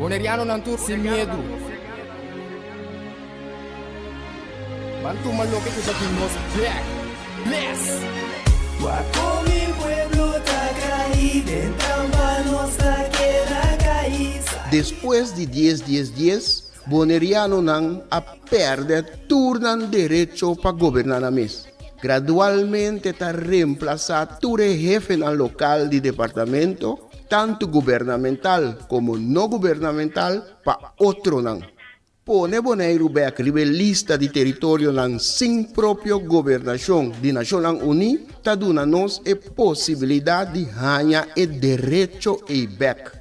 Boneriano não tur sem medo. Bantu maloque que daqui nos back. Bless. Guaco mi pueblo ta caído, en trampa nossa queda caída. Depois de 10, Boneriano não a perde turnan direito para governar a mês. Gradualmente está reemplazado todo jefe no local de departamento, tanto gubernamental como não gubernamental, para outro não. Pone Bonaire back lista de território não sem própria governação de Nações Unidas, está dando-nos a possibilidade de ganhar o direito e back.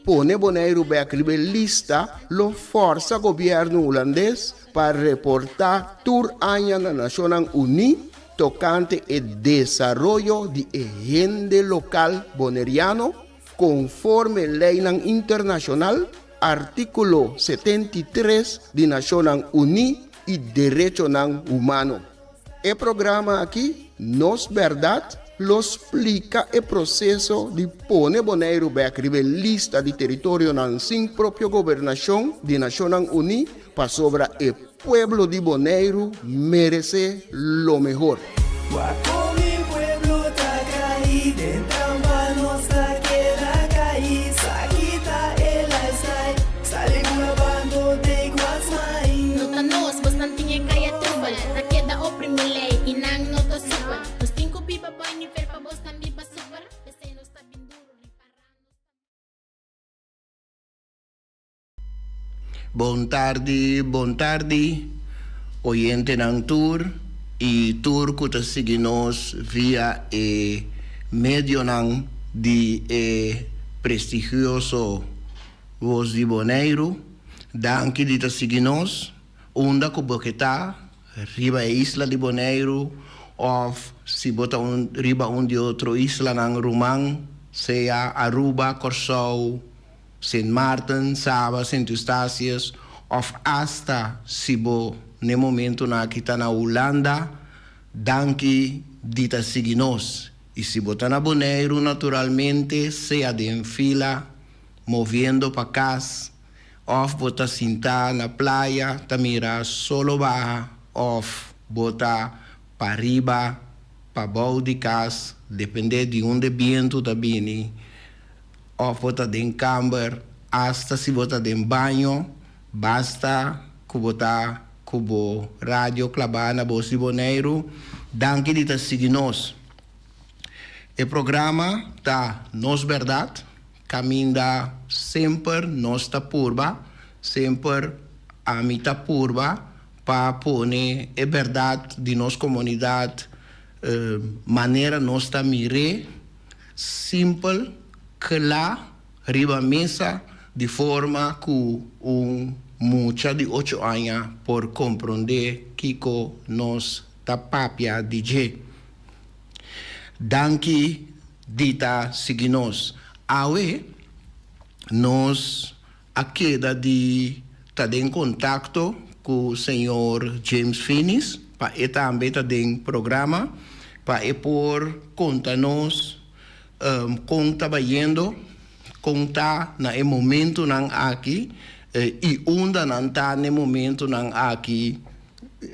Pone Bonaire back lista lo força governo holandês para reportar tour año na Nações Unidas tocante o desenvolvimento de agenda local boneriano conforme lei internacional artículo 73 de Nações Unidas e direito humano. O programa aqui, Nos Bèrdat, lo explica o processo de pôr Bonaire back lista de território sem própria governação de Nações Unidas para sobre o pueblo de Bonaire merece lo mejor. Guaco mi pueblo ta caído, en trampa nossa queda caída. Quita el lifestyle, sale grabando de guasmai. Nota nos, bos não tinha caia trubal. Na queda oprime lei, inang nota super. Nos cinco pipa boy ni fer pa bos tambi pa super. Esse nos tá binduro, riparando. Bom tarde, oyente ng tour e tour que está seguindo-nos via meio ng de prestigioso Voz de Bonaire. Danke de está seguindo-nos, onda que boqueta, riba a isla de Bonaire, ou se bota riba de outra isla ng Rumang, seja Aruba, Corsou, Saint Martin, Saba, Saint Eustácias, of hasta Sibo, no momento na kita na Holanda, danke dita siginos. E se botar na Bonaire, naturalmente, seja de fila, movendo para casa, of bota sentar na praia, tamira solo baja, of bota para riba, para baixo de casa, depende de onde viento tá vindo. Ou bota de camber, hasta se bota de banho, basta que bota cubo rádio clavar na Voz de Bonaire. Danke de seguir-nos. O programa tá Nos Bèrdat, caminha sempre nossa purba, sempre a mita purba, para pôr a verdade de nossa comunidade, maneira nossa mire, simples, claro, riba a mesa, de forma que mucha de 8 anos por compreender que nos tapapia DJ. Danke dita seguinos. Awe nos a queda de estar em contato com o senhor James Finis para também estar em programa para por conta-nos como trabalhando, conta na momento não aqui e onde não está no momento não aqui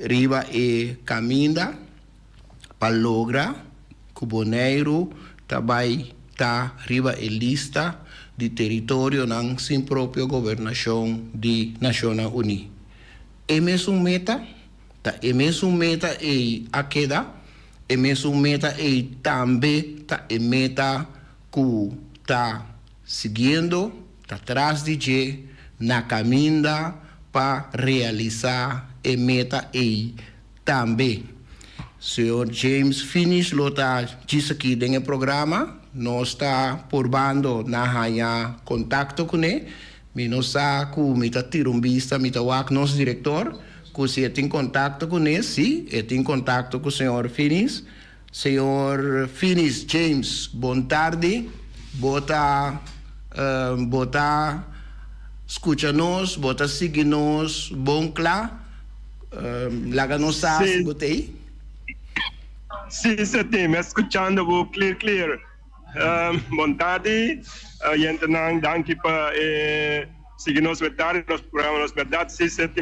riba e caminha para lograr que o Bonaire também está riba e lista de território não sem própria governação de Nações Unidas. É mesmo meta, tá? É mesmo meta e a queda, é mesmo meta e também tá é meta que está seguindo, está atrás de je na caminha para realizar a meta e também. Senhor James Finis lo está disse aqui no programa, nós está porbando na hanha contato com ele, nós está com mita tirumbista, mita wak nosso diretor, que se tem contato com ele, sim, tem contato com o senhor Finis. Senhor Finis James, bom tarde, bota escucha-nos, bota seguir-nos, bom claro, laga-nos se botei. Sim, sim, me escuchando, vou clear. Bom tarde, gente não danke para seguimos verdade, nos programas verdade, 6-7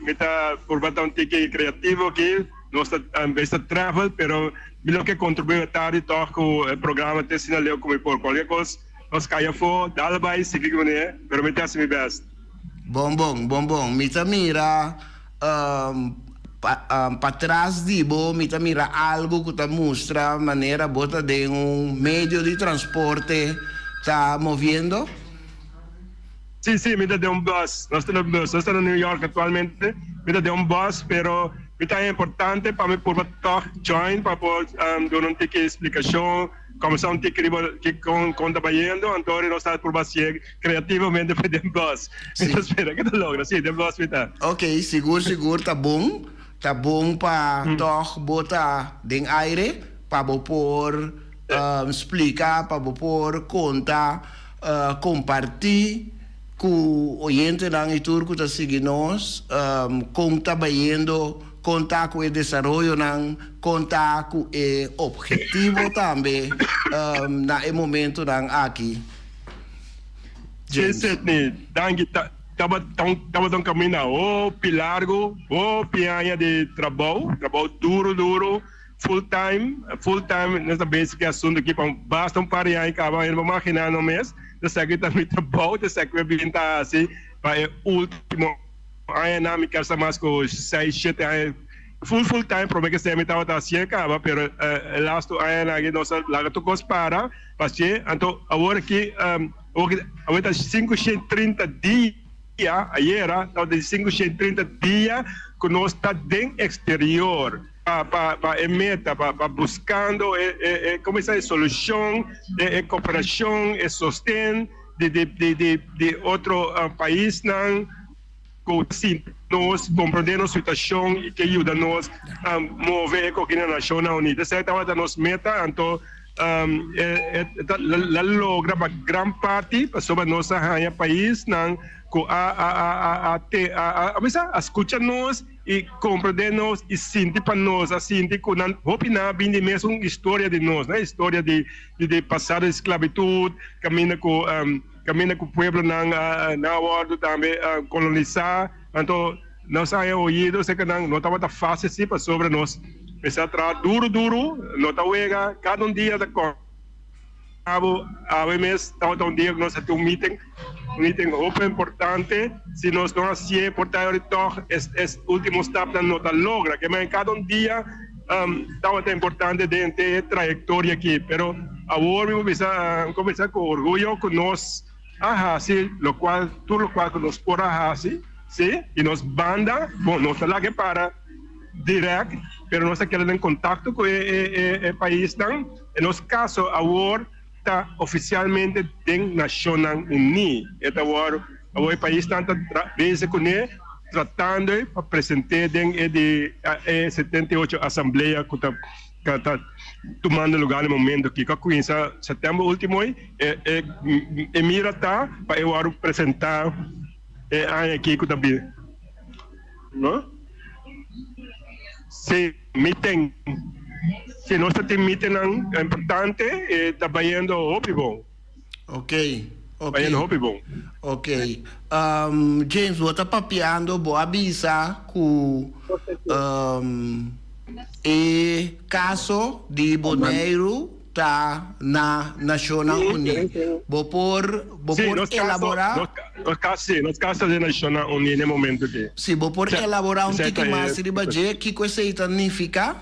meta por bater um tique criativo aqui, nós está travel, pero bilo que contribui tarde toch com o programa te sinaleu como por qualquer coisa, nós caia fo, dá vai seguir com ele, pero meta assim best. Bom. Mita mira para trás de bo, mita mira algo que tá mostra maneira bota de meio de transporte tá movendo. Sí, mira de un bus. Nós estamos en New York actualmente. Mira de un bus, pero mira es importante para mí por join para poder dar una explicación, comenzar un tique que con trabalhando, entonces nós estamos por basear creativamente de un bus. Mira, espera que te logra, sí, de un bus mira. Ok, seguro, tá bom. Tá bom para toch botar den aire, para por explicar, para por contar, compartir com o oyente da Turco está seguindo nós, conta trabalhando, contar com o desenvolvimento, contar com o objetivo também, na momento aqui. Sim, estava caminhando o pilargo, o pianha de trabalho duro, full time, nessa basic assunto aqui, basta par de anos, acaba de imaginar no mês, de seguir também trabalho, de seguir vinda assim, para o último ano, na minha casa mais com 6-7 anos, full time, para que se me estava assim, acaba, pero last ano aqui, nós lá tu para, então agora aqui, agora 530 dias, ayer, de 530 dias, que nós está dentro exterior, para meta, para buscando como essa solução, cooperação, sostén de outro país, que nós compreendemos a situação e que ajuda nós a mover a Nação Unida. Essa é a nossa meta, então la logra para gran parte sobre nossa país, escucha-nos e compreender-nos e sentir para nós, assim, que opinar bem de mesmo história de nós, né? História de passar a esclavitud, caminha com o povo na hora também colonizar, então nós temos ouvido, sei que não estava fácil assim para sobre nós, mas atrás duro, não está cada dia da a vezes estava um dia que nós temos um meeting muito importante, se nós não assim, portanto, esse último step não está logra, que cada dia estava importante dentro da trajetória aqui, pero agora vamos começar com orgulho que nós, sim, tudo o qual que nós por sim, e nós banda, bom, nós lá que para direto, pero nós queremos em contato com o país, em nosso caso, agora está oficialmente dentro da Nação Unida. Então, agora o país está desde com ele, tratando de apresentar dentro da 78 Assembleia que está tomando lugar no momento que começa setembro último e mira tá para eu apresentar aqui que também, não? Se meeting, se nós temos meeting importante, trabalhando bom. Ok. Trabalhando bom. Ok. James, você está papeando, vou avisar que o caso de Bonaire está na Nação Unida. Vou por elaborar. Nos casos da Nação Unida no momento aqui. Sim, vou por elaborar tique mais de budget, que coisa significa?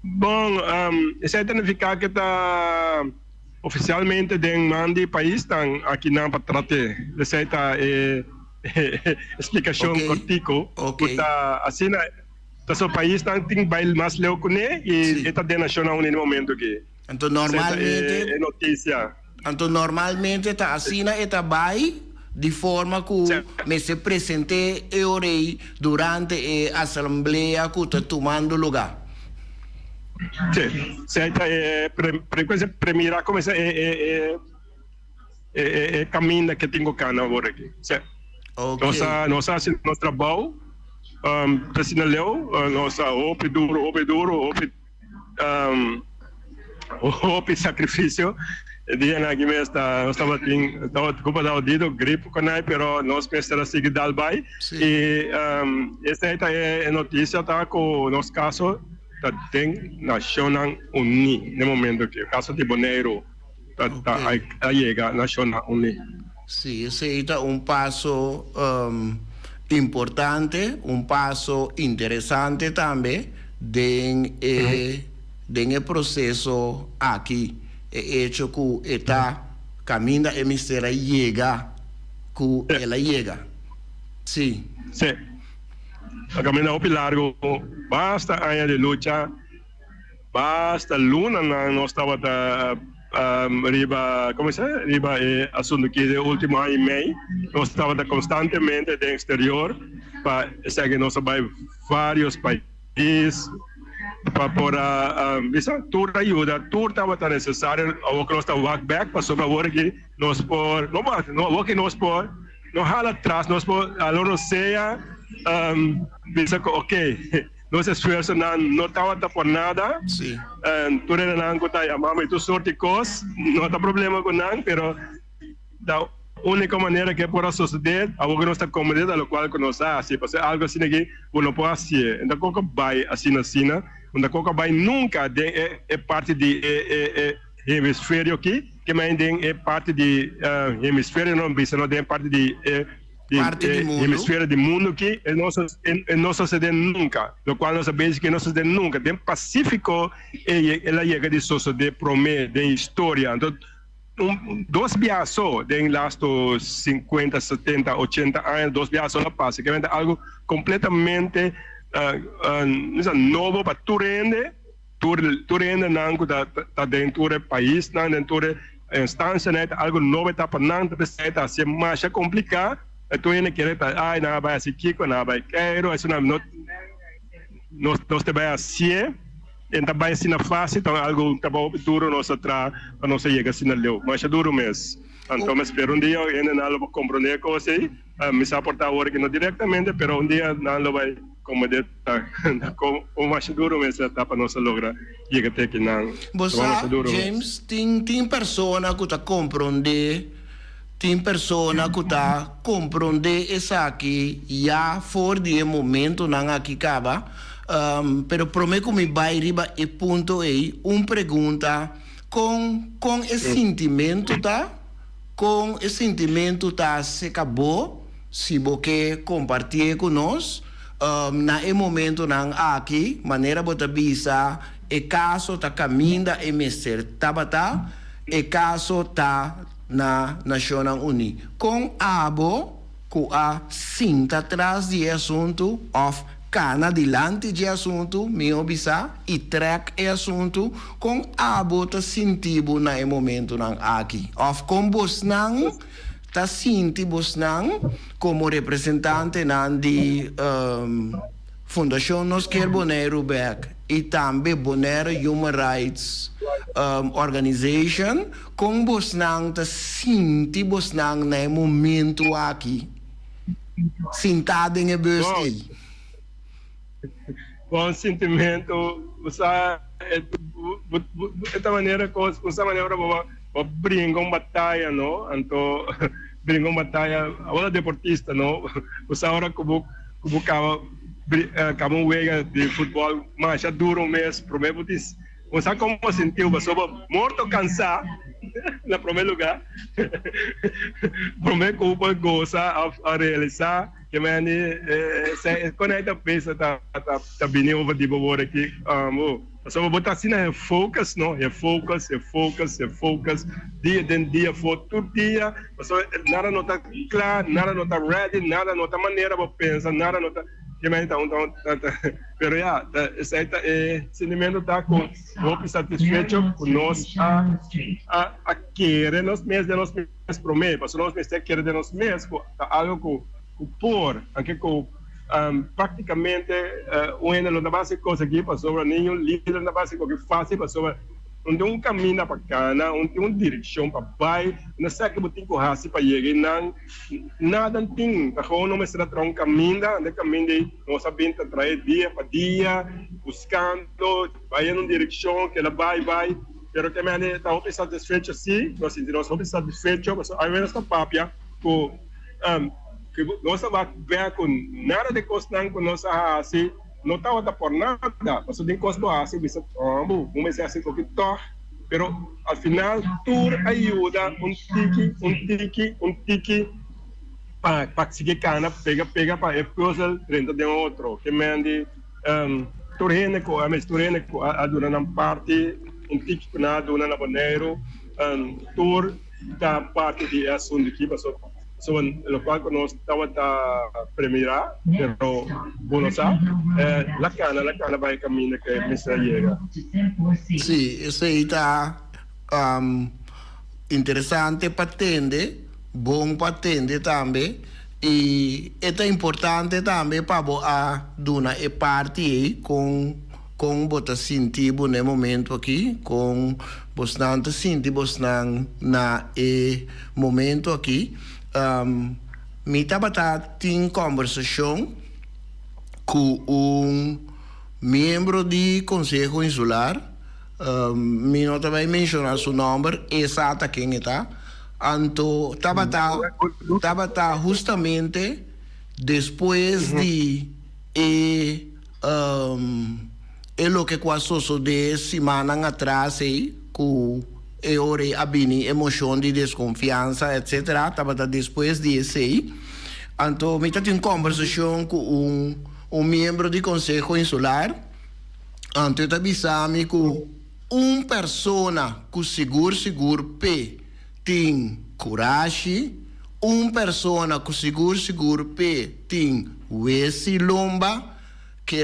Bom, isso significa que está oficialmente dentro do país, aqui na Patrate. Essa é a explicação cortico. Está assim, o país tem baile mais leu com ele e está dentro da Nação Unida no momento aqui. Então, normalmente. É notícia. Então, normalmente está assim, está baile de forma que me se apresente durante a Assembleia que está tomando lugar. Sim, primeira coisa é caminho que tenho cá agora aqui. Nós fazemos nosso trabalho, precisamos nós duro, sacrifício, dia aqui mesmo nós estava culpa da dito gripe com nós, pero nós pensamos seguir dalbai e esta é a notícia tá com nosso caso tá tem Nacional Uni no momento que o caso de Bonaire tá a chega Nacional Uni. Sim, esse é um passo importante, um passo interessante também do processo aqui. É hecho que está caminho a mistério chega, que ela chega. Sim. Sim. O caminho é muito largo, basta anos de luta, basta luna nós estava riba, como se chama? Riba assunto que no último ano e meio, nós estava constantemente no exterior, para seguir nosso vários países, para por tour ajuda, tour estava necessário, o que nós estava walk back, para sobre agora que nós por, não que nós por, não hala atrás, nós por, a não seja, ok, nosso esforço não estava por nada. Sim. Tu não conta a mãe tu sorte coisas, não tem problema com nada, pero da única maneira que pode suceder, algo que não está comodado, a lo qual que nós assim, porque algo assim que não pode fazer. Então qualquer vai assim, onde qualquer vai nunca é parte de hemisfério aqui, que mais é parte de hemisfério não bisa, não é parte de hemisfério do mundo que não sucede nunca, o qual nós sabemos que não sucede nunca. Tem Pacífico, ela chega de suceder promete, de história. Então, dois viagens só, tem lá 50, 70, 80 anos, dois viagens só passa, que é algo completamente novo para tu rende não está dentro do país, não dentro da instância, algo novo está para não está assim mais complicado. Tu ainda quer não vai assim Kiko, não vai quero, isso não te vai assim, então vai assim na fase, então algo tá bom duro nós atrás, para não chegar assim na leu, mas é duro mesmo. Então, mas espero dia ainda não vou compreender com você, me suportar agora que não diretamente, pero dia não vai compreender, como mais duro mesmo tá para nós lograr chegar até que não. Você, James, tem pessoa que tá compreender. Tem pessoa que está compreendendo isso aqui já fora de momento não aqui acaba, pero prometo que me vai riba e ponto aí pergunta com esse sentimento se acabou se você compartilhar conosco na momento não aqui maneira bota bisa e caso tá caminho e mestre tabata e caso tá na Nacional Uni. Com abo, com a cinta atrás de assunto, of cana dilante de assunto, me obisa, e track e assunto, com abo ta sentibo na momento nang aqui. Of com bosnang, ta sinti bosnang, como representante nan di Fundação Nos Quer Bonaire Back e também Bonaire Human Rights Organization com Bosnang ta sinti Bosnang na momento aqui sentado em bus aí. Bom sentimento, essa maneira para brincar batalha, não? Então brincar batalha, agora deportista, não? Você agora como acabam wega de futebol mas já duro mesmo problema disso não sabe como sentiu pessoa morto cansado no primeiro lugar prometo que pode gozar a realizar que mane quando a gente pensa tá vindo over de boa aqui pessoa botar assim é focus não é focus dia for todo dia pessoa nada não tá claro nada não tá ready nada não tá maneira para pensar nada não tá então, pero já, esse sentimento está com satisfeito com nós a querer nós mesmos de nós mesmos prometer, porque nós mesmos querer de nós mesmos, algo que por, aqui com praticamente uma da base coisa aqui para sobre nenhum líder da base que fácil para sobre onde caminho bacana, onde direção para vai, não sei que botinho corrasse para chegar não nada tem, tá com não me será um caminho, de caminho de nós sabemos trazer dia para dia, buscando, vai em uma direção que ela vai pero que me estamos satisfechos sí, nos sentimos satisfechos, mas aí nesta papia que nós vai ver com nada de coisa com nossa assim, não estava por nada, mas tem coisa boa assim, bisa vamos assim com que to, pero al final tudo ajuda tiki para conseguir cana pega para o puzzle dentro de outro, que me ande turene com a dura na parte tiki na dura na Bonaire, tour da parte de assunto aqui, so lo cual nós estamos a premiar, pero bueno sabe, la cana vai caminhar que me chega. Sí, isso aí está interessante para atender, bom para atender também, e é importante também para a dona e parte com bota sentir no momento aqui, com bastante sentir na momento aqui. Me estava tendo conversação com membro do Conselho Insular. Me não vai mencionar seu nome exato quem está. Então, estava justamente depois de o que passou de semana atrás com ora abini emoção de desconfiança, etc. Estava depois disso aí. Então, me estava em conversação com membro do Conselho Insular. Então, eu avisava que uma pessoa que seguro tem coragem, uma pessoa que seguro tem esse lomba, que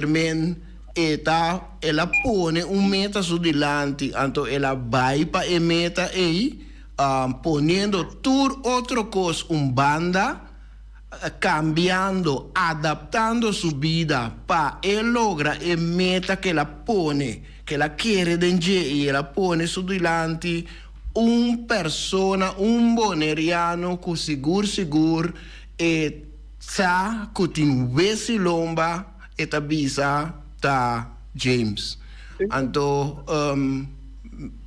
ela põe meta adiante, então ela vai para a meta aí, ponendo tudo outra coisa, banda, cambiando, adaptando sua vida para lograr a meta que ela põe, que ela quer danger, e ela põe adiante persona, boneriano que seguro, e sa que tem esse lomba, e tabisa ta James. Então,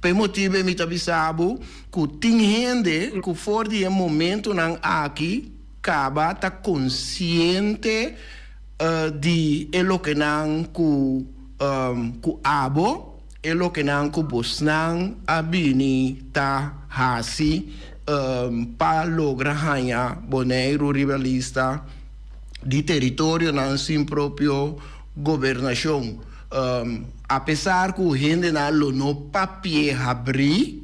por motivo me avisava que tem gente que for de momento não aqui acaba tá consciente de lo que não que abo lo que não que bos não abini tá hasi para lograr ganhar Bonaire rivalista de território não sem próprio governação. Apesar que o gente não papel abrir,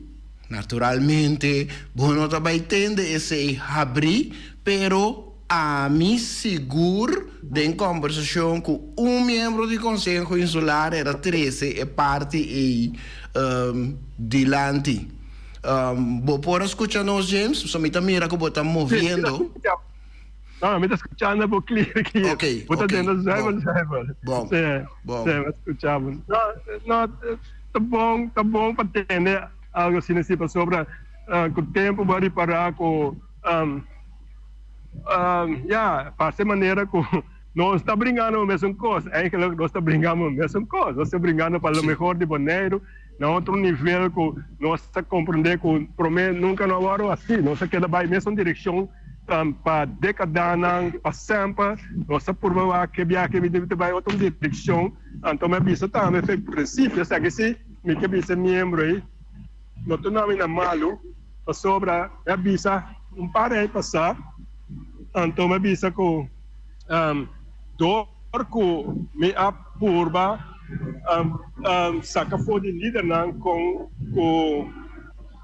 naturalmente, não também tende esse abrir, pero a mim seguro de conversação com membro do Conselho Insular era 13 e parte e dilante. Vou por escutar-nos, James, só me mira que vou estar movendo. Não, me está escutando um pouco aqui. Ok. Vou tendo Bom. Sim, escutamos. Não, tá bom para entender algo assim, sobre o tempo vai reparar com para essa maneira que não está brincando a mesma coisa, é que nós está brincando a mesma coisa, nós está brincando para o melhor de Bonaire, na outro nível que nós está compreender que prometo nunca não vai assim, nós quer vai mesma direção para décadas, para sempre, nós por que vai outra direção, então me avisa também foi princípio, sabe se me que avisa membro aí, não tô não na malo, para sobra me avisa para aí passar, então me avisa que dor que me apurba saca fora de líder não com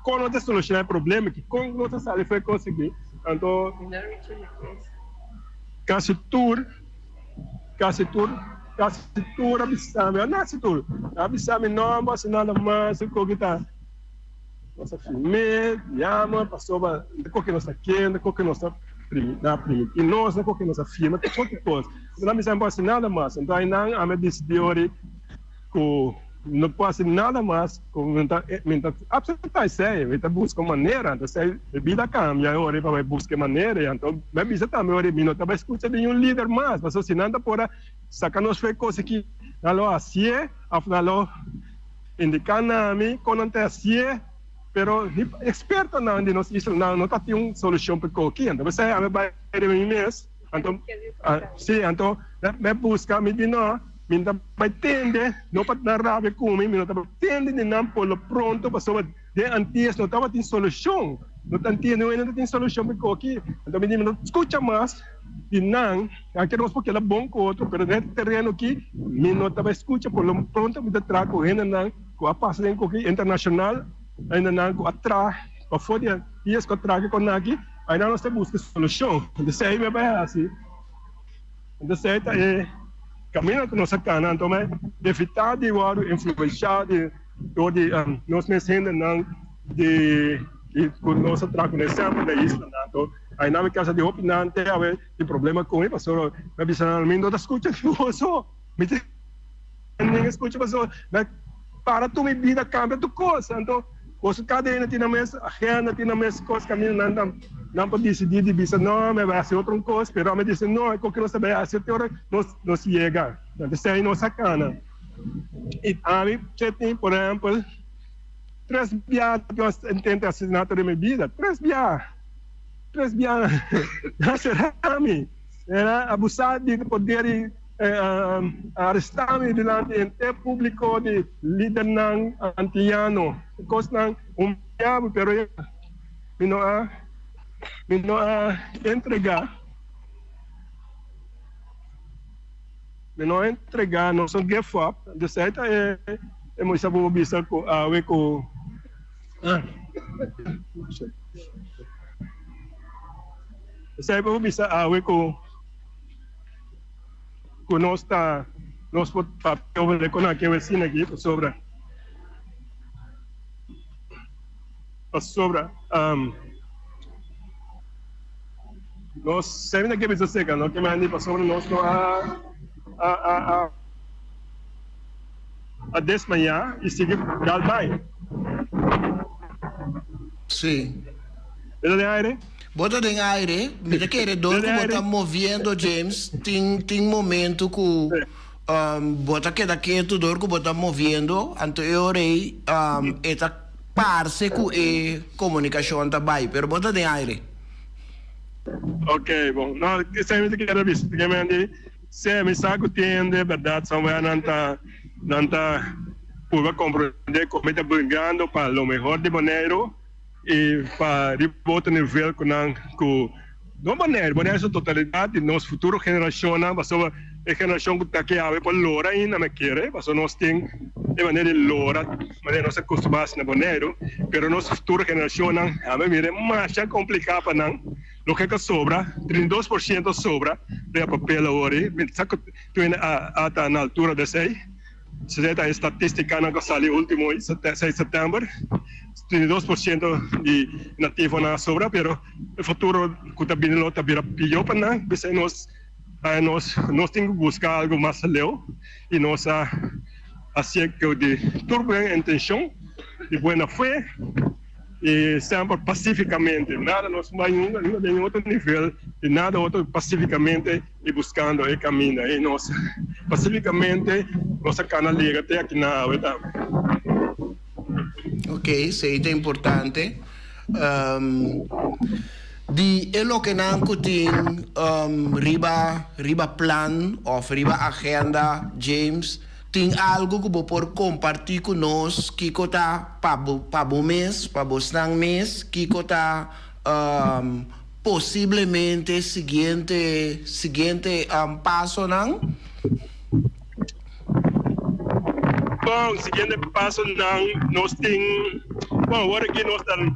outra solução problema que com outra sala foi conseguir. Então, quase tudo avisame não, mas nada mais, o que está, nossa filme, chama, passou, o que nós queremos, o que nós e nós, o que nós firma, qualquer coisa. Não avisame nada mais, então aí não, a me decidiu que não pode nada mais, absolutamente sério, ele busca maneira, então a vida cambia, agora vai buscar maneira, então vai visitar também, agora não está escutando nenhum líder mais, mas se não dá para sacar nos fez coisa que não assim, afinal indicar nami con antecedência, pero experto não de nós isso não tá tem uma solução para qualquer. Então você vai de mim mesmo. Então sim, então me busca me de não, me tá vai entender, não para dar raiva com mim, não tá entender de não por lo pronto, para de antes não tava tem solução. Não tá entendendo, não tem solução para qualquer. Então me diz, não escuta mais. E não, aqui nós porque ela é bom com outro, mas nesse terreno aqui, me não estava escuta, por lo pronto me trago correndo não, com a passagem internacional, ainda não com atrás, para fora e as que trago com aqui, ainda nós temos busca solução. Então aí me vai assim. Então é caminho que nós sacamos, então é evitar de influenciar de nós mesmos não de com nossa trago nesse exemplo da isla, então aí na minha casa de opinião tem a ver de problema com ele, pastor, me avisaram não está escutando só, me ninguém escuta pastor, para tu me vida cambia tu coisa, então coisa cadena tem na mesa, agenda tem na mesa, coisa caminho não pode decidir de bisa não, me vai ser outra coisa, pero me disse não, é que nós também assim teoria nós chega, então aí nós sacana, e a mim tem por exemplo 3 viagens que nós tentamos assassinar toda a minha vida. 3 viagens. Não será a mim. Era abusar de poder arrestar-me diante do público de líder não antiano. Coisa não diabo, pero me não entregar. Me não entregar, não sou give up. De certo é muito bom bisa com saya pun bisa com nós papel com aquele vecino aqui sobre nós sempre que bisa seca não que mais nem sobre nós a desmanhar e seguir bem. Sim. Bota de aire? Bota de aire. Mira que é dor que bota movendo, James. Tem momento que bota que daqui tu dor que bota movendo. Então eu orei esta parte que é comunicação também. Pero bota de aire. Ok, bom. Não, sempre que era visto. Porque se me saco tende, verdade, são não está por compreender como está brigando para o melhor de Bonaire e para outro nível com não Bonaire é a totalidade de nossa futura geração, mas a geração que está aqui a ver por Lora ainda me quer, mas nós temos de maneira Lora, mas nós acostumamos na Bonaire, mas nossa futura geração a ver mira mais complicado para não, o que sobra, 32% sobra, de papel agora, saco tu na altura de 6. Se a estatística que saiu último 6 de setembro, 32% de nativos na sobra, pero o futuro que está vindo está pior para nós, nós temos que buscar algo mais leu e nós assim que de boa intenção, de boa fé e sempre pacificamente, nada nós vai em outro nível, e nada outro pacificamente e buscando o caminho, e nós pacificamente nossa canaliga até aqui na verdade. Ok, isso é importante. De lo que não tem riba plan ou riba agenda, James, tem algo que você compartilhar conosco que está para o mês, para o mês, que está possivelmente seguinte passo, não? Bom, seguinte passo, não, nós temos, bom, agora aqui nós temos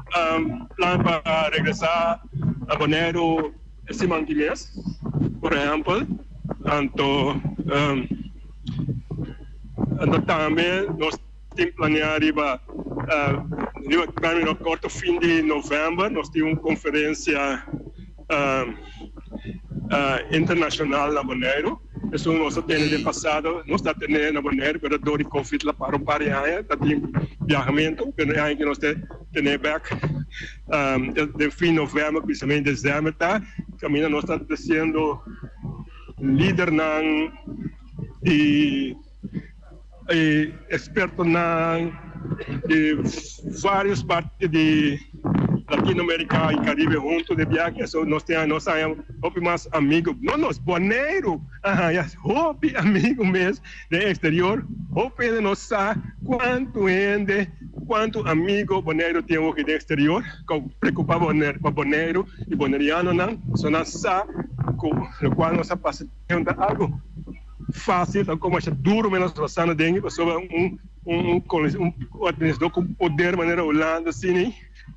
plano para regressar a Bonaire esse mês, por exemplo, então também nós temos planeado no corto fim de novembro, nós temos uma conferência internacional na Bonaire. Isso nós temos de passado, nós está tendo na Bonaire, mas do Covid lá para um par de anos, está tendo viajamento, mas é que nós temos back de fim de novembro, principalmente em dezembro, tá? Caminho nós está sendo líder e experto de várias partes de Latinoamérica e Caribe junto de viagem. Nós temos mais amigos, não nós, Bonaire, amigo mesmo do exterior. Ele não sabe quanto amigo Bonaire tem aqui do exterior, preocupado com Bonaire e bonaireano, só não sabe, com o qual nós passamos algo fácil, como é duro menos passando dentro, sobre um administrador com poder, maneira Holanda, assim,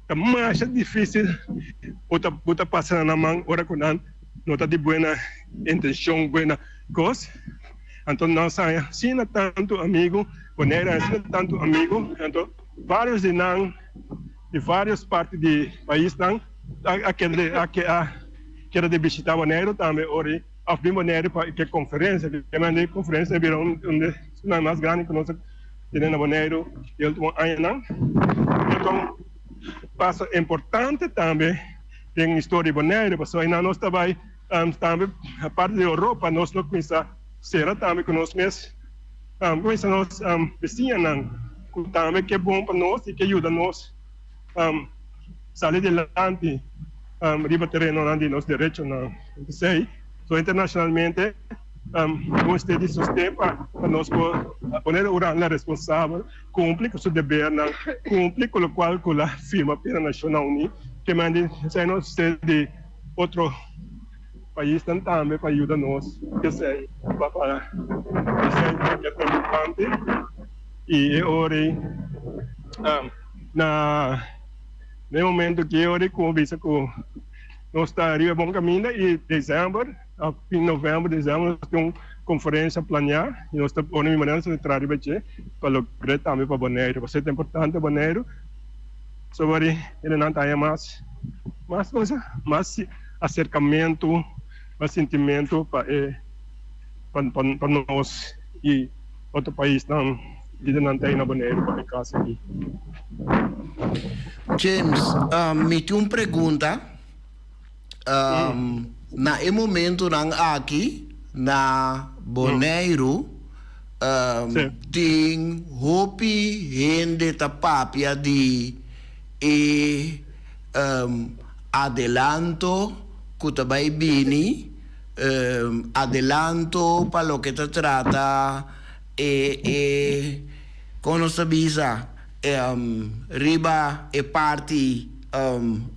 é mais difícil, botar passando na mão, ora com não está de boa intenção, boa coisa. Então, nós somos tanto amigo, Bonaire é tanto amigo, então, vários de várias partes do país, quero de visitar Bonaire também, ora, a Bonaire que conferência, que mandei conferência, virou uma mais grande que nós temos na Bonaire, e último ano. Então, passo importante também, tem história de Bonaire, porque ainda nós também, a parte da Europa, nós não conhecemos, será também que nós mesmos, conhecemos vizinhos, também que é bom para nós e que ajuda nós sair adelante, riba terreno de nossos direitos, não sei. So, internacionalmente, nós temos sustento para nós poder a responsável, cumprir com o seu dever, cumprir com o qual com a firma internacional, que manda nós de outro país também para ajudar nós, que sei, para isso é importante. E hoje, no momento que eu converso com nós estaríamos bom caminho e dezembro, em novembro, dezembro, nós temos uma conferência planeada e nós estamos de maneira de trabalhar para lograr também para Bonaire. Você é importante Bonaire, sobre ele não tem mais acercamento, mais sentimento para nós e outro país não. E não tem na Bonaire para casa aqui. James, me tem uma pergunta. Na momento aqui na Bonaire tem hopi gente tapapia de adelanto que vai bini adelanto para lo que te trata con essa visa riba e parte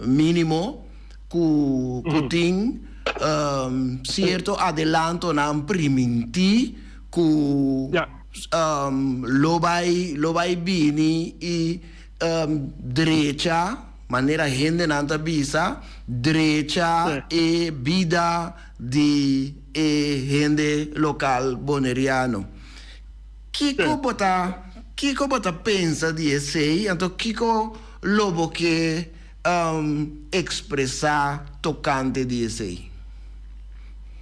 mínimo que tem certo adelanto na priminti que lo vai bini e direita maneira gente não tá visa direita e vida de gente local bonaireano. Kiko bota pensa de esse, então Kiko lobo que expressar tocante de esse.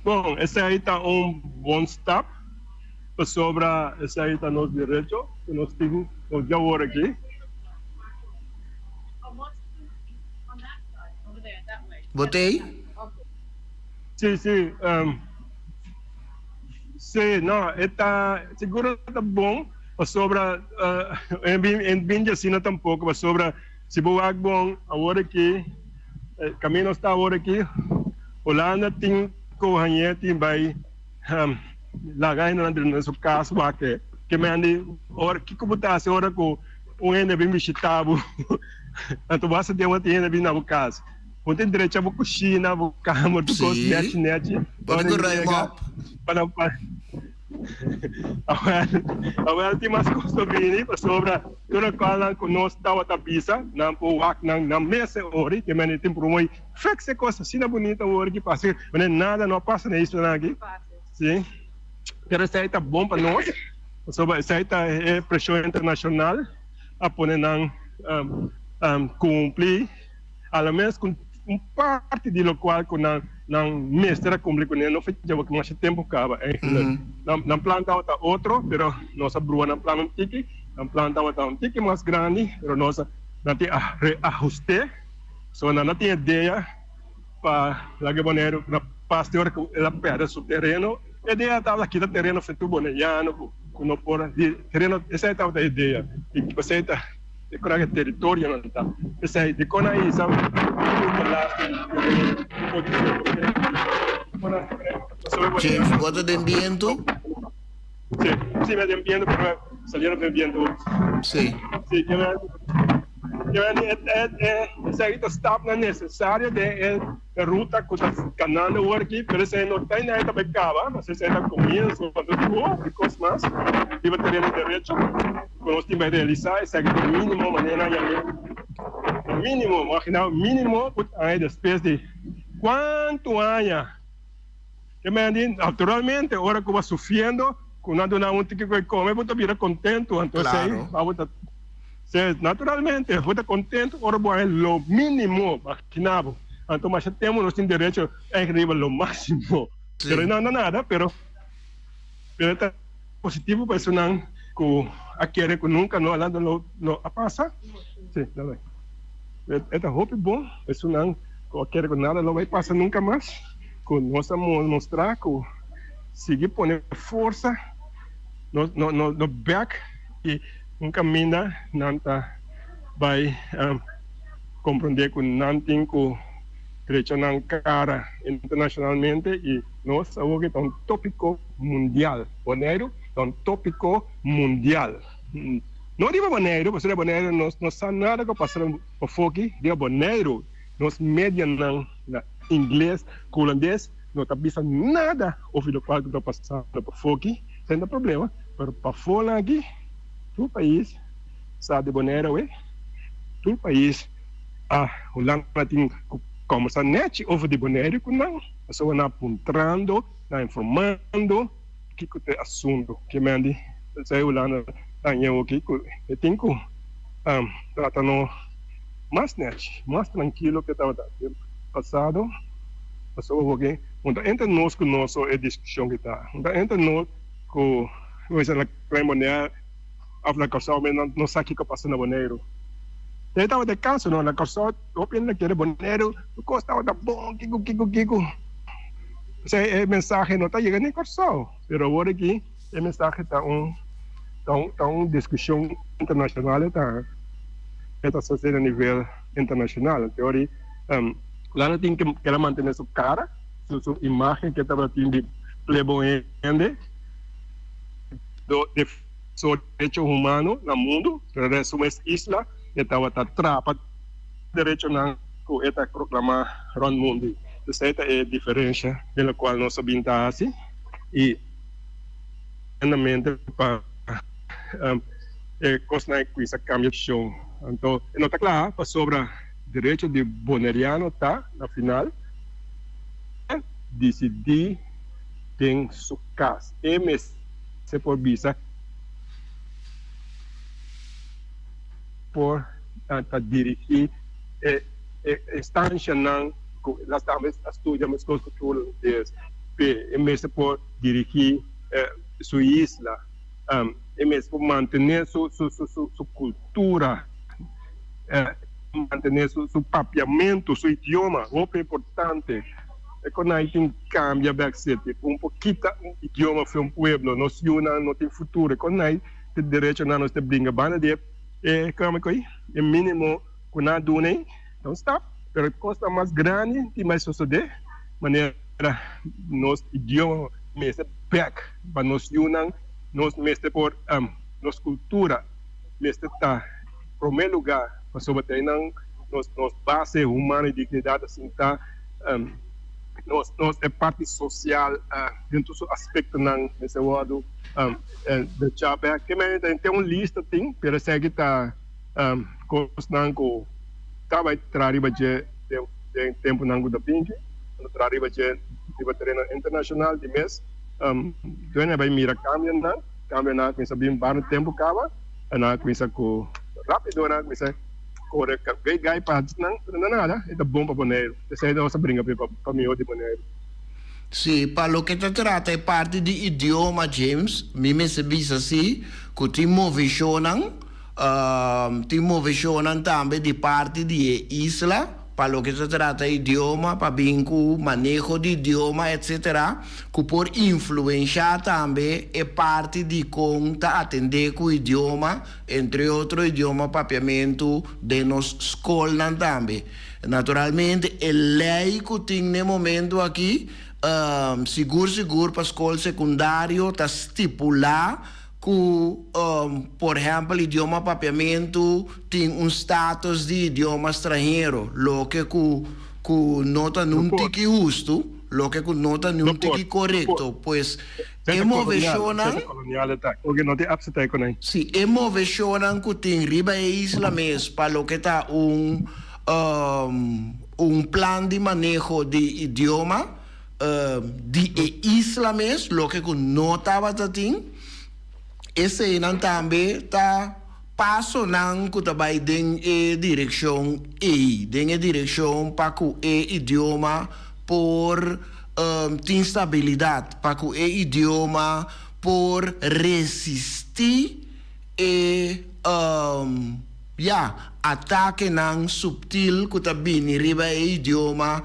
Bom, esse aí está bom step sobre esse aí está nosso direito, que nós temos já agora aqui. Botei? Sim. Sim, não, está seguro está bom sobre em bem assim não tampouco sobre se boa bom agora aqui caminho está agora aqui Holanda tem corrente vai lá ainda no seu caso que me ande hora que como está a hora com o ene bem visitado então você tem uma tienda bem na casa ontem direito a cozinha a cama do coisa net para agora tem mais coisa bem sobre toda coisa que nós estava a pisa na mesa hoje que me tem por muito fixe coisa assim bonita hoje que passa mas nada não passa nisso aqui sim pero isso aí tá bom para nós sobre isso aí tá pressão internacional a poner cumprir ao menos com parte do qual que não mestra cumprir com ele não foi já que mais tempo acaba não planta outro pero nossa brua não planta tique não planta um tique mais grande pero nossa não tem reajuste só não tem ideia para lá que Bonaire na pastor que ela perde seu terreno a ideia estava aqui do terreno feito bonaiano Quando por terreno, essa é a ideia. E você está decorar território não tá. Essa é de quando aí sabe James, bota de viento? Sí, me viento, pero salieron de viento. Sí. Sí, essa stap não é necessária de ruta com o canal de work, pero se não tem nada para acabar, mas se ainda começa quando tu e coisas mais, e vai ter direito, quando nós temos realizar essa mínimo maneira mínimo, imagina mínimo, aí depois de quanto há, que me diz, naturalmente, agora que eu vou sofrendo, quando não tem que comer, eu vou estar contento, então Claro. naturalmente, eu vou estar contente, agora vou é o mínimo, imaginava. Então, mas temos nós temos direito a arribar o máximo. Sí. Pero não nada, pero está positivo para isso não que aquele que nunca não lá não passa. Sim, tá bem. Está hope bom, isso não que aquele que nada não vai passar nunca mais. Que nós vamos mostrar que seguir pondo força no back e um caminho não tá vai compreender que não tem que direito na cara internacionalmente e nós hoje é um tópico mundial. Bonaire é um tópico mundial. Não digo Bonaire, porque de Bonaire não sabe nada que passa por fora. Digo Bonaire, nós média na inglês, holandês, não está pensando nada sobre o que está passando por fora, sem problema. Mas para fora aqui, todo país sabe de Bonaire, todo país a Holanda tem como essa net over de Bonaire, não, a pessoa está apontando, está informando que é assunto que mande, se a Holanda está em aqui, eu tenho que tratar mais net, mais tranquilo que estava passado, a pessoa alguém, então entre nós que nós é discussão que está, então entre nós que hoje na Bonaire, a calçada não sabe o que está passando na Bonaire. Eu estava de caso, não, na calçada, eu pensei que era Bonaire, o custo estava bom, kiko. Essa mensagem não está chegando nem calçada, mas agora aqui, a mensagem está uma discussão internacional, está sucedendo a nível internacional. Então, lá não tem que ela manter sua cara, sua imagem que estava tendo playboy de direito humano no mundo, pero resume isla, estava atrapado direito não que está proclamar no mundo. Essa é a diferença pela qual nós sabemos assim e realmente para coisa que isso cambia de chão. Então, não está claro para sobre direito de bonaireano tá na final decidir tem sua casa. Se por visa por dirigir instância não las damas estudiam as coisas culturais em vez de por dirigir sua isla em vez de manter sua cultura manter seu papiamento, seu idioma, muito importante. É quando a gente cambia backstage, um pouquinho o idioma foi pueblo, nós não tem futuro. Quando a gente tem direito a nós ter brinca, bana de como é mínimo quando a dune, não está. Mas costa mais grande, tem mais suceder, maneira nosso idioma mesmo back, para nós nós mesmo por nossa cultura, mesmo está primeiro lugar. Mas sobre nossa base humana e dignidade assim tá nós é parte social dentro do aspecto não nesse lado de chapa que me tem uma lista tem para seguir tá coisas não que tá vai trazer de tempo não da pinche trazer de treino internacional de mês então vai mirar cambia não com sabem para tempo cava na com isso rápido na com isso ora gai para não nada é bom para Bonaire essa é nossa brinca para mim de Bonaire. Sim, para o que se trata é parte de idioma, James, me se visa assim, que te movicionam também de parte de isla, para lo que se trata de idioma, para bien con manejo de idioma, etcétera, que por influenciar también es parte de cómo atender con idioma, entre otros idiomas, papiamento de nos escolas también. Naturalmente, el lei que tiene en momento aquí, seguro para escola secundario, está estipular que, por ejemplo, el idioma papiamento tiene un status de idioma extranjero, lo que nota no tique justo, lo que nota no tique correcto, pues emocionan. Porque no te abstenta con ahí. Sí, emocionan que tiene riba e isla mes para lo que está un plan de manejo de idioma de isla mes, lo que no estaba tatín. Esse também está passando que também tem direção tem direção para que o idioma por tem estabilidade, para que o idioma por resistir ataque não subtil que também riba o idioma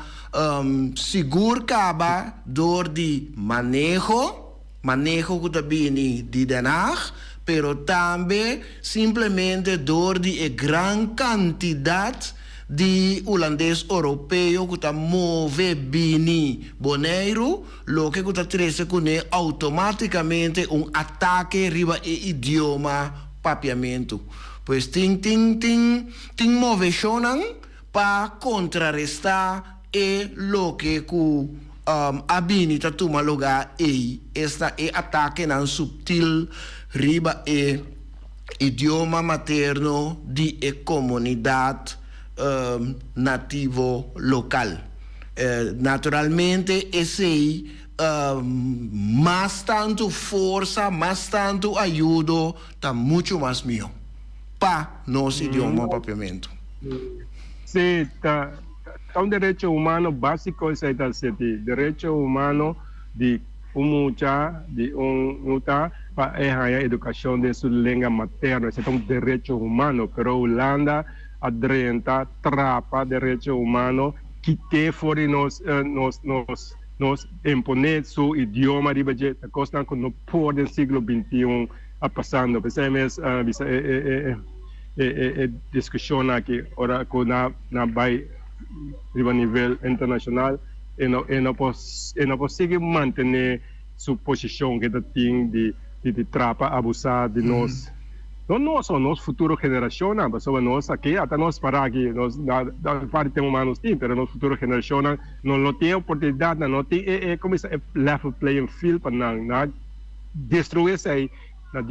seguro acaba dor de manejo que também de danar, pero também simplesmente dor de grande quantidade de holandês europeu que está move bem Bonaire, lo que está trece com automaticamente ataque riba e idioma papiamento. Pues tem movecionan para contrarrestar lo que habilita toma lugar esta ataque nan subtil riba idioma materno de comunidade nativo local. Naturalmente, esse mais tanto força, mais tanto ajuda, está muito mais mío para nosso idioma papiamento. Sim, tá. Un derecho humano básico es el derecho humano de mucha de para educación de su lengua materna. Es un derecho humano, pero Holanda adrenta trapa derecho humano que te fuera nos impone su idioma de cosa que no puede el siglo XXI pasando. Pues discusión aquí ahora con a nível internacional e não consegue manter sua posição que tem de trapa abusar de nós. Não só nosso futuro geração, mas nós aqui, até nós parar aqui, nós da parte tem humanos tem, mas nosso futuro geração não tem oportunidade, não tem como é level playing field para não destruir isso aí. Na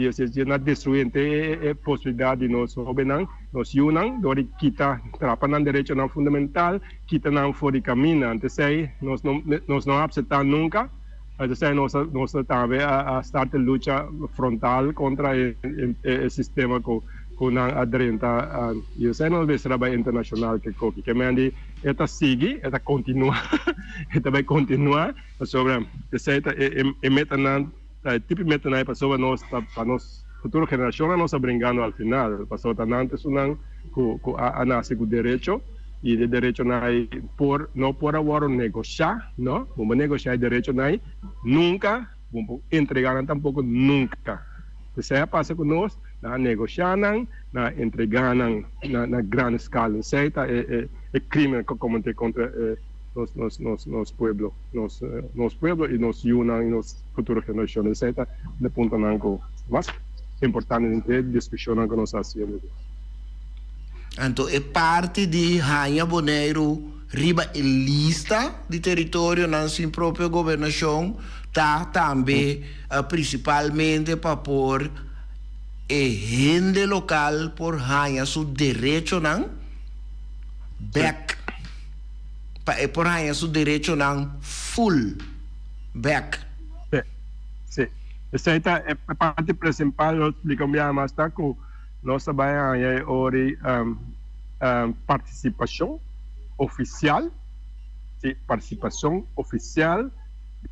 destruir a possibilidade de nós jovens, nós unam, dori kita trapanan direito não fundamental, kita não fora de caminho, antes aí nós não aceitar nunca, antes aí nós também a start a luta frontal contra o sistema que não aderenta e isso aí nós vemos trabalho internacional que mande esta sigue, esta continua, esta vai continuar sobre essa é meta tipicamente na pessoa para nós futura geração nós brincando ao final passou antes a nasce com direito e de direito não por agora negociar não vamos negociar direito nunca vamos entregar tampouco nunca isso aí passa com nós na negociar na entregar na grande escala isso aí é crime que comete contra nos pueblo e nos una e nos futuras gerações, etc. De ponto mais importante de discussão que nós fazemos. Então, é parte de Rainha Bonaire, riba e lista de território na sua própria governação, tá também principalmente para pôr gente local por Rainha seu direito não back. Por aí su direito não full back. Sim. Essa é a parte principal, nós explicamos mais tá que nós trabalhamos hoje participação oficial, participação oficial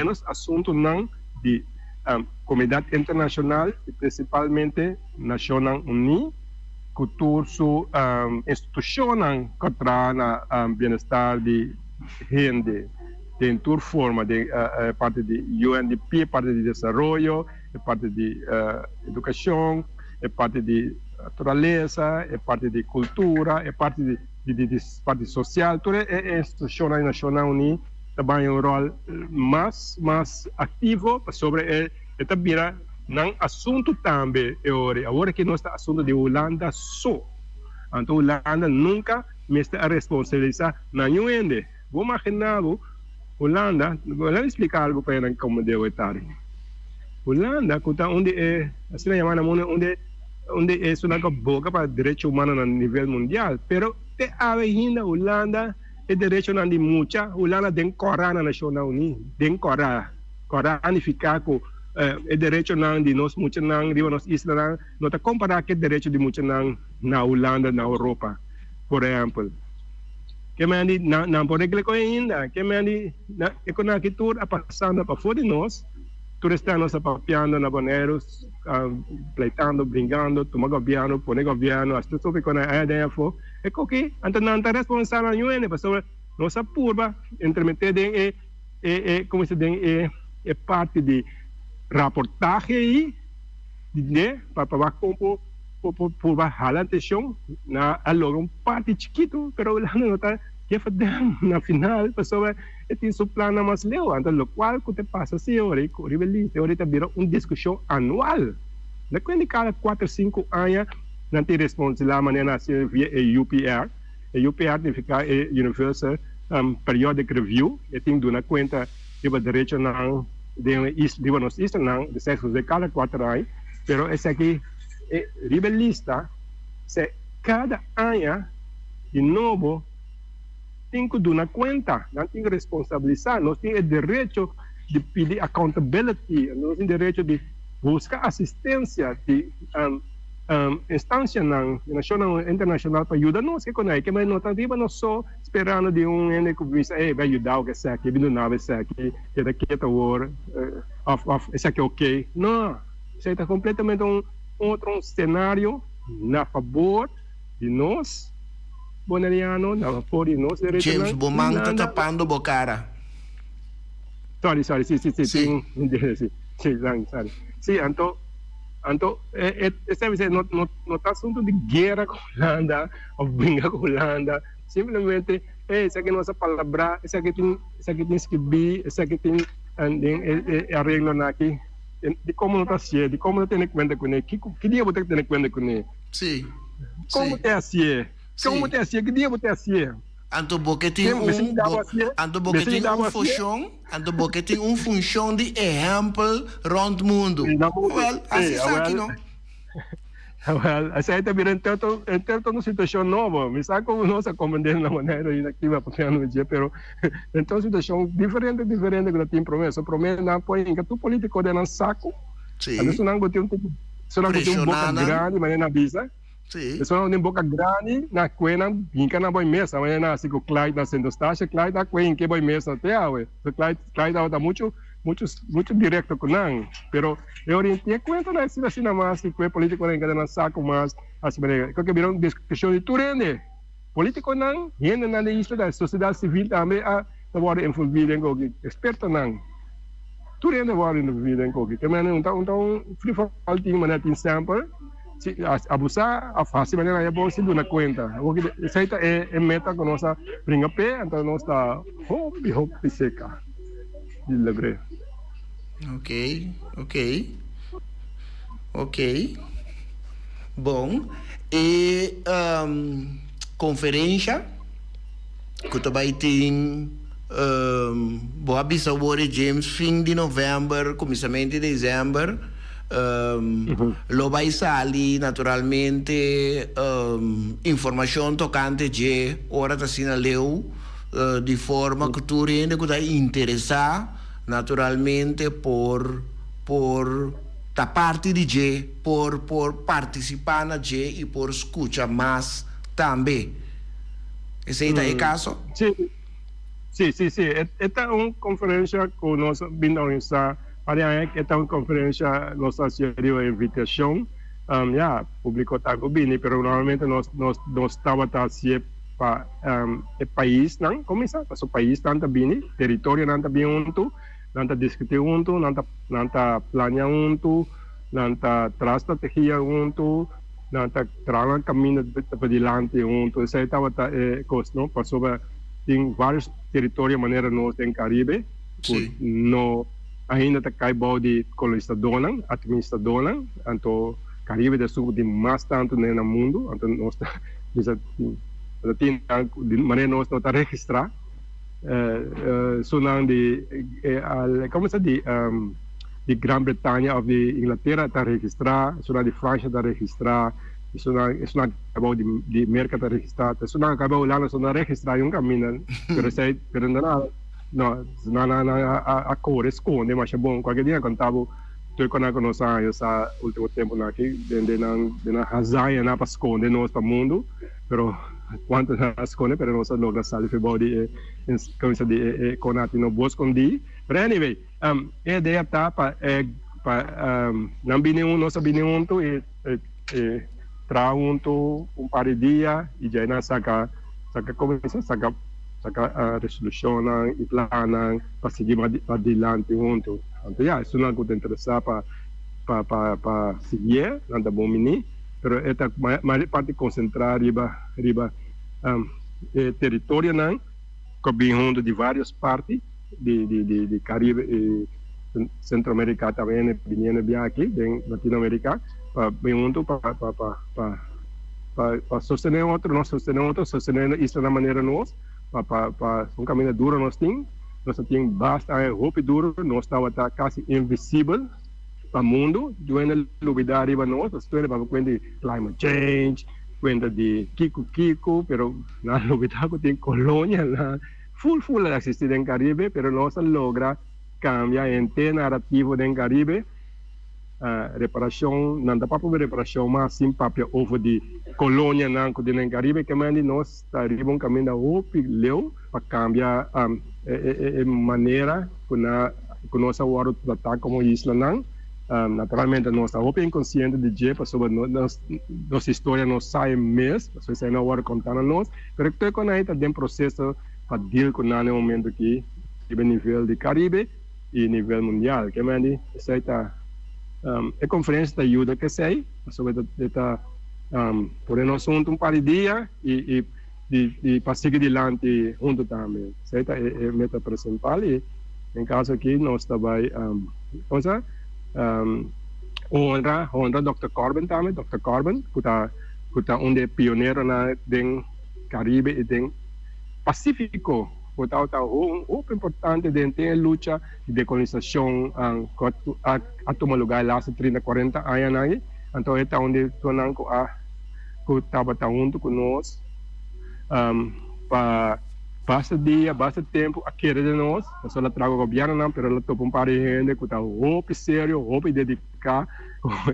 nos assuntos não de comunidade internacional e principalmente Nações Unidas cultura su instituição contra na bem-estar de gente de toda forma de parte de UNDP, parte de desenvolvimento, parte de educação, parte de natureza, parte de cultura, parte de parte social. Toda a instituição nacional unida também um rol mais ativo sobre esta vira nang assunto também agora que nós está assunto de Holanda só. Então Holanda nunca me está responsabilizar na UND. Vou imaginar Holanda, vou explicar algo para ele como deve estar. Holanda, onde é, assim chamada onde é uma boca para direitos humanos a nível mundial, pero te ainda Holanda é direito não de muita, Holanda tem Corana nacional ni, tem Corana ficar com é direito não de nós muita não, de nós isla não tá comparar que direito de muita não na Holanda na Europa, por exemplo. Que me andi não pode que ainda, que me andi na economia toda a passando para fora de nós, todos estamos papiando na Bonaire, pleitando, brincando, tomando governo, poner governo, até sobre quando a ideia for, é que então não está responsável a UN, porque nossa curva intermeter como se diz é parte de reportagem de para por baixar a atenção na logo um parte chiquito, pero lá não está que fazer na final, pessoa tem seu plano mais leu, então o qual que te passa se ora com rebelião, ahorita vira uma discussão anual. Na quando cada 4 5 anos não tem responsabilidade maneira assim via UPR. UPR significa Universal Periodic Review, e tem de uma conta de direito não de nós isto não de sexo de cada 4 anos, pero esse aqui é rebelista, se cada ano de novo tem que dar uma conta, não tem que responsabilizar, nós temos o direito de pedir accountability, nós temos o direito de buscar assistência de instância nacional e internacional para ajudar nós, que mas não está nós só esperando de ente que vai ajudar o que é aqui, vindo nave esse aqui, que daqui a hora, esse aqui é ok. Não, isso está completamente outro cenário na favor de nós, bonaireanos, na favor de nós. James Bomang está tapando a bocara. Sorry, sim. Sim, então, esse não está assunto de guerra com a Holanda, ou briga com a Holanda, simplesmente, esse aqui é nossa palavra, esse aqui tem escrever, esse aqui tem arreglo aqui, de como não está cheio, de como não tem conta com ele, que dia você tem conta com ele? Sim. Como é assim? Como é assim? Que dia você é assim? Anto porque tem uma função de exemplo rond mundo. Well, assim aqui não. Well, essa está virando tanto uma situação nova. Me sabe como nós acomodamos na maneira inativa para o dia, pero então situação diferente que tem promessa. Promessa não põe em que tu político de não saco. Sim. Às vezes não tem um boca grande, mas não avisa. Sim. Pessoal tem boca grande na cuena, vinca na boa mesa, mas na assim que o Clyde na centro-estácia, Clyde na cuena que boa mesa até a o Clyde está muito direto com não, pero eu orientei conta na assim na mais que o político nem cada saco mais assim que virou discussão de turende político não ainda na isso da sociedade civil também a agora envolvido em que experto não turende agora envolvido em que também então free for all tem maneira tem sample se abusar a fácil maneira é bom se dar conta isso aí é meta que nós brinca pé então nós está hope seca de lebre. Ok. Bom, e conferência que também tem boa avisar James fim de novembro, começamento de dezembro. Lo vai sair naturalmente informação tocante de hora da sina leu de forma que tu rende que está interessado naturalmente por da parte de G por participar na G e por escutar mais também. Esse é o caso? Sim. Esta é uma conferência que nós vamos organizar. Esta é uma conferência que nós recebemos a invitação público está bem, pero normalmente nós estava assim para o país não começa, para o país tanto bem, território não bem junto, não discutir junto, não planear junto, não estratégia junto, não trabalhar caminho para diante junto. Isso aí estava coisa, não? Passou tem vários territórios maneira nós em Caribe, no ainda está caibo de colonizador, administrador, então Caribe do Sul tem mais tanto no mundo, então nós tem de maneira nós não está registrar, sonando de como se diz de Grã-Bretanha ou de Inglaterra está registrar, sonando de França está registrar, sonando acabou de América está registrar, sonando acabou lá não registrar um caminho, pero não a cor esconde, mas é bom qualquer dia contava tu quando nós essa último tempo aqui de na razão na para esconder nós para mundo, pero quanto na esconde, pero nós logra sair de body como se diz conati no bosco escondi, but anyway a ideia tá para não bine nós bine junto e tra junto par de dia e já na saca começa saca a resolução e plano para seguir adiante junto. Então, isso não é muito interessante para seguir, não é bom mini, mas esta maior parte concentrar riba território não, que vem junto de várias partes de Caribe e Centro-América também, vindo bem aqui, em Latinoamérica, vem junto para sostener outro, nós sostener isso da maneira nós. Para um caminho duro nós temos bastante roupa duro, nós estamos quase invisível para o mundo, doendo novidade para nós, para conta de climate change, conta de Kiko, pero na novidade que tem colônia, full existir em Caribe, pero nós logra cambiar a narrativa em Caribe, reparação, não dá para reparação, mas sim para over de colônia não que tem em Caribe, que manda nós está um caminho da roupa leu para cambiar a maneira que nós agora tratar como isla não, naturalmente nós está roupa inconsciente de jeito sobre nossa história não sai mesmo, as pessoas não agora contando nós, mas que quando aí está dentro processo para deal com no momento aqui, a nível de Caribe e nível mundial, que manda isso aí está a conferência ajuda que sei sobre esta por nós junto par de dia e para seguir adiante junto também. Isso é a meta principal e em caso aqui nós também honra Dr. Corbin também, Dr. Corbin que está onde pioneiro na den Caribe e den Pacífico. Portanto, muito importante dentro da luta de decolonização a tomar lugar lá há 30, 40 anos. Então, é onde nós estava junto conosco para basta dia, basta tempo, a querer de nós. Eu só trago o governo, mas ela topa par de gente que está muito sério, muito dedicado.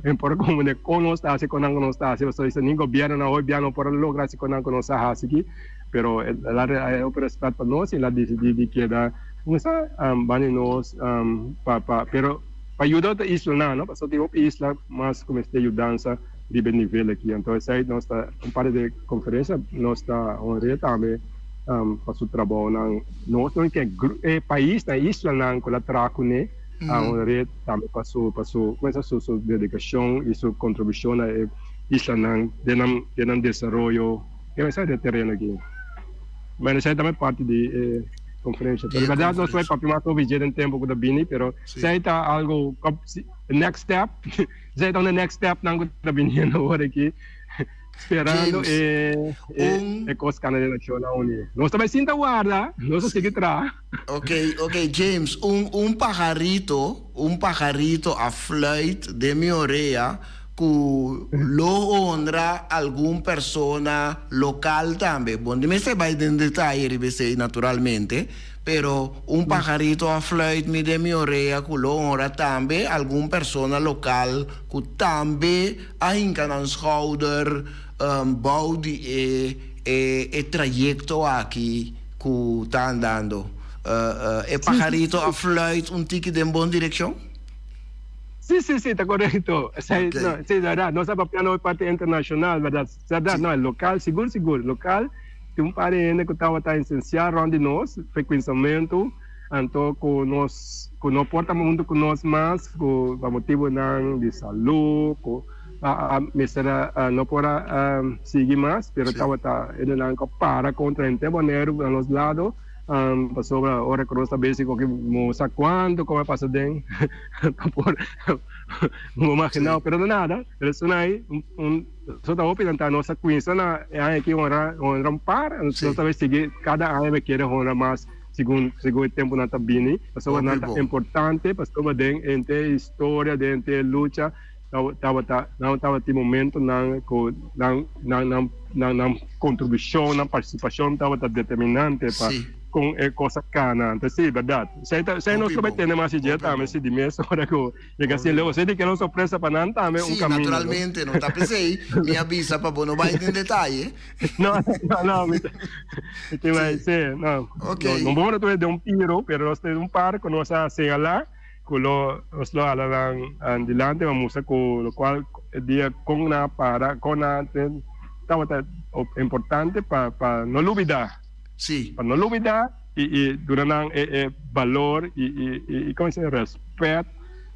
É por como de conosco, assim, quando nós está, se você nem governo, não governo por lograr se quando nós está aqui. Pero ela é o respeito para nós e ela decide que dá vale nós pero para ajudar a isla não para só ter uma isla mas como está ajudando de nível aqui então isso aí nós está um par de conferência nós está honrado também para o trabalho nós não quer país na isla não com a traco né honrado também para sua dedicação e sua contribuição na isla não de desenvolvimento que vai ser de terreno aqui. Mas isso também parte de conferência. Na verdade, nós vamos para a primeira visita em tempo que bini, pero isso está algo next step. Isso está o next step não que bini na hora aqui, esperando e coisa canadiana nacional unida. Nós também sinta guarda, nós seguimos atrás. Ok, James, pajarito a flight de mi oreja lo honra alguna persona local también. Bueno, me se va en detalle, naturalmente, pero un pajarito a flight de mi oreja que lo honra también alguna persona local que también hay en el schouder bouwt el trayecto aquí que están dando. El pajarito a flight un ticket en buena dirección? Sí, está correcto. Sí, verdad, no sabe piano parte internacional, verdad, verdad, no, el local, seguro, local, tem um parente que estava essencial onde nós, frequenciamento, então com nós porta muito com nós mais, com motivo de saúde, com não pode seguir mais, mas estava ele não para contra o Bonaire a nos lados. Passou a hora que nós sabemos que mostra quanto como passa bem não imaginar pero nada pero isso aí só está opinando nossa coisa na é aqui honra par nós sabemos seguir cada ano vai querer honrar mais segundo o tempo na tabini passou nada importante passou bem entre história entre luta estava tem momento na contribuição na participação estava determinante para com coisa cana, então sim, verdade. Você não soube ter mais ideia também se de mês hora que chega assim, logo você tem que não surpresa para não também caminho. Naturalmente, não tá pensei, me avisa para não vai em detalhe. Não, tem mais ser, não. Okay. Não vamos ter um piro, pero nós temos par que nós señalar, que nós lo alarán adelante vamos a com o qual dia com na para com na estava importante para não olvidar. Sí. Para não olvidar e durante valor e como se respeito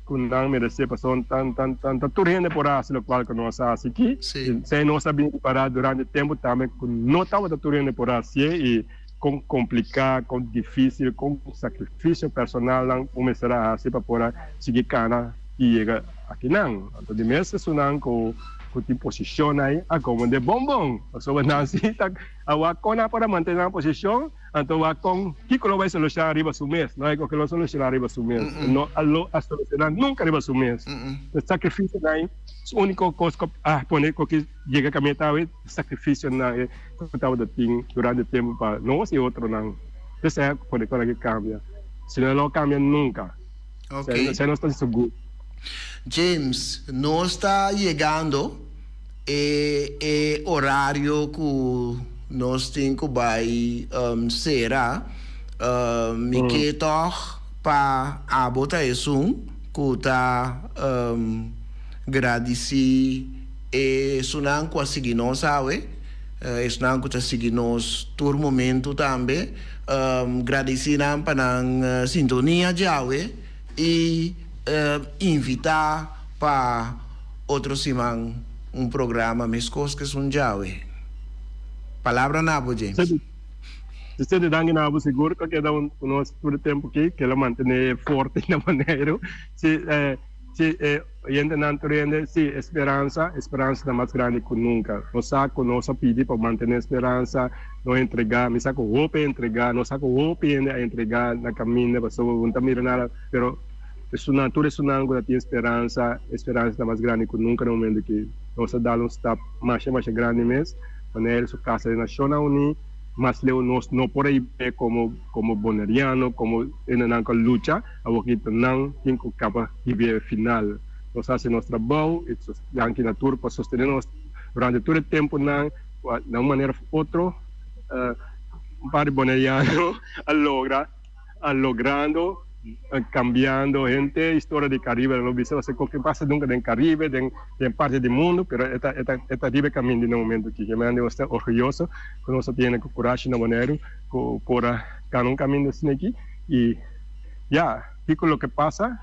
que não merece pessoa tanto turende por assim o qual que nós fazemos aqui sem nós saber parar durante o tempo também que não estava turende por assim e com complicado com difícil com sacrifício personal não começará assim para poder seguir cana e chegar aqui não então de mês isso não com tipo posição aí como de bombom sobre nasi tak awak para manter a posição então awak que colo vai solucionar arriba su mês não é que lo solucionar arriba su mês não a solucionar nunca arriba su mês o sacrifício aí o único coisa poner que chega a caminhar é sacrifício na estava de ting durante o tempo para nós e outro não isso é poder que cambia se não cambia nunca se não está seguro. James, no está llegando horario que nós temos que será me quero para abotar isso que está agradecer sunang que seguir nós sabe sunang que está seguir nós todo momento também agradecer para a sintonia já e invitar para outro semana programa mais coisas que são já palavra na James se de dangue na seguro que dá conosco todo tempo que ela mantém forte na maneira se gente não entende se esperança é mais grande que nunca nós nós pedir para manter a esperança não entregar me saco roupa entregar nós saco roupa entregar na caminho pessoa não tá mirando nada pero tudo isso não tem esperança é mais grande que nunca no momento que nós damos step mais grande mesmo Bonaire sua casa de nacional uni mas nós não por aí como bonaireano como ainda não luta a que não tem que capa de final nós fazemos nosso trabalho e aqui na tour para sustentar nós durante todo o tempo de uma maneira ou outra para bonaireano logrando cambiando gente história de Caribe não sei o que passa nunca no Caribe em parte do mundo pero esta ribe caminho no momento que eu me estou orgulhoso que nós temos coragem na Bonaire por um caminho assim aqui e fico o que passa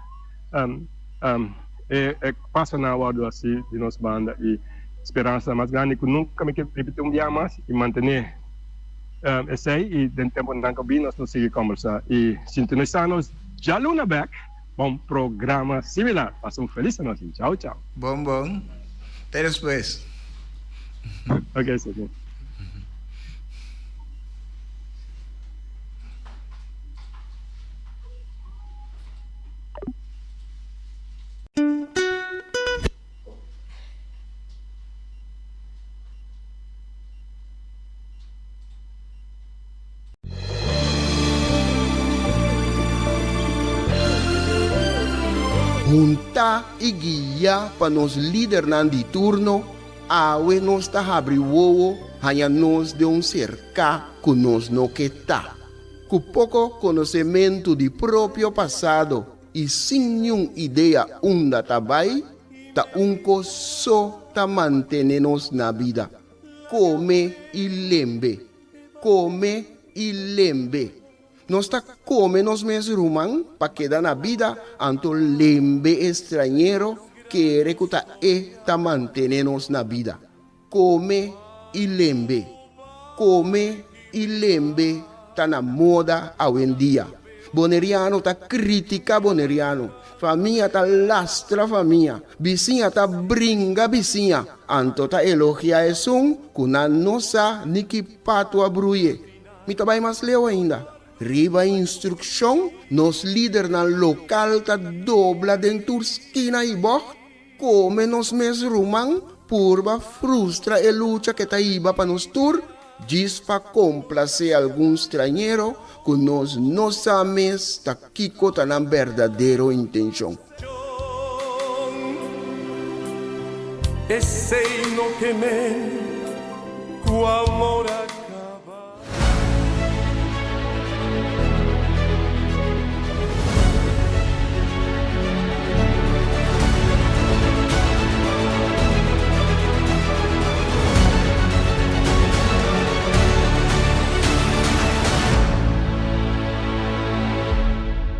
passa na hora assim de nossa banda e esperança mais grande que nunca me repetir dia mais e manter esse aí e dentro tempo não NKBB nós não seguir conversar e sintonizar-nos já luna back programa similar. Passam feliz a nós. Tchau. Bom. Até depois. Ok, senhor. Junta e guia para nos líder de turno, awe nos ta abri wowo, hanya nos de cerca que nos no que tá. Com pouco conhecimento de próprio passado, e sem nenhuma ideia onde tá vai, tá só tá manter-nos na vida. Come e lembre. Come e lembre. Nós tá come nos mesmos rumang para quedar na vida, anto lembre estrangeiro que recuta tá manter-nos na vida. Come e lembre. Come e lembre tá na moda hoje em dia. Boneriano tá critica boneriano. Família tá lastra família. Vizinha tá brinca vizinha. Anto tá elogia esum, kuna nossa niki pato abruye. Mita vai mais leu ainda. Riba instrução, nos líder na local tá dobla dentro esquina e boh. Come nos mes rumang, purba frustra e luta que tá iba para nos tur. Diz para complacer algum estrangeiro, que nós não sabemos tá kiko tá na verdadeira intenção. E sei no que me, com amor